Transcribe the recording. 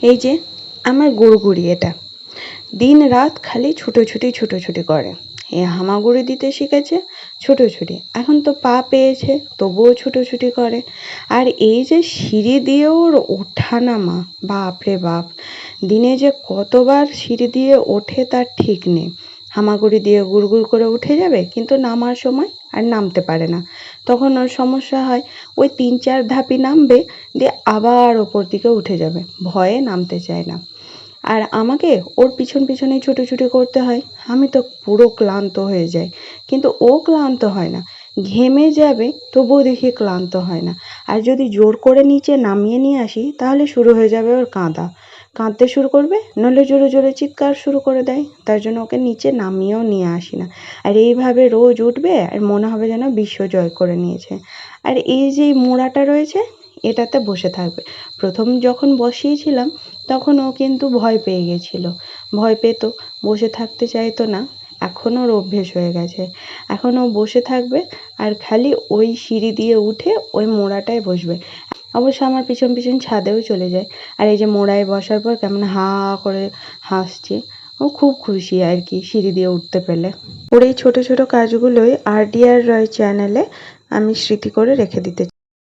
এই যে আমার গুড়গুড়ি, এটা দিন রাত খালি ছুটোছুটি করে। এই হামাগুড়ি দিতে শিখেছে ছুটোছুটি, এখন তো পা পেয়েছে তবুও ছুটোছুটি করে। আর এই যে সিঁড়ি দিয়ে ওর ওঠা নামা, বাপরে বাপ, দিনে যে কতবার সিঁড়ি দিয়ে ওঠে তার ঠিক নেই। হামাগুড়ি দিয়ে গুড়গুড় করে উঠে যাবে, কিন্তু নামার সময় আর নামতে পারে না। তখন ওর সমস্যা হয়, ওই ৩-৪ ধাপই নামবে, দিয়ে আবার ওপর দিকে উঠে যাবে, ভয়ে নামতে চায় না। আর আমাকে ওর পিছনেই ছুটোছুটি করতে হয়। আমি তো পুরো ক্লান্ত হয়ে যাই, কিন্তু ও ক্লান্ত হয় না। ঘেমে যাবে তবুও দেখি ক্লান্ত হয় না। আর যদি জোর করে নিচে নামিয়ে নিয়ে আসি তাহলে শুরু হয়ে যাবে ওর কাঁদা, কাঁদতে শুরু করবে, নইলে জোরে জোরে চিৎকার শুরু করে দেয়। তার জন্য ওকে নিচে নামিয়েও নিয়ে আসি না। আর এইভাবে রোজ উঠবে আর মনে হবে যেন বিশ্ব জয় করে নিয়েছে। আর এই যে মোড়াটা রয়েছে, এটাতে বসে থাকবে। প্রথম যখন বসিয়েছিলাম তখন ও কিন্তু ভয় পেয়ে গেছিল, ভয় পেত, বসে থাকতে চাইতো না। এখন ওর অভ্যেস হয়ে গেছে, এখন ও বসে থাকবে আর খালি ওই সিঁড়ি দিয়ে উঠে ওই মোড়াটায় বসবে। অবশ্য আমার পিছন পিছন ছাদেও চলে যায়। আর এই যে মোড়ায় বসার পর কেমন হা হা করে হাসছে, ও খুব খুশি আর কি সিঁড়ি দিয়ে উঠতে পেলে। ওর এই ছোট ছোট কাজগুলোই RDR রয় চ্যানেলে আমি স্মৃতি করে রেখে দিতে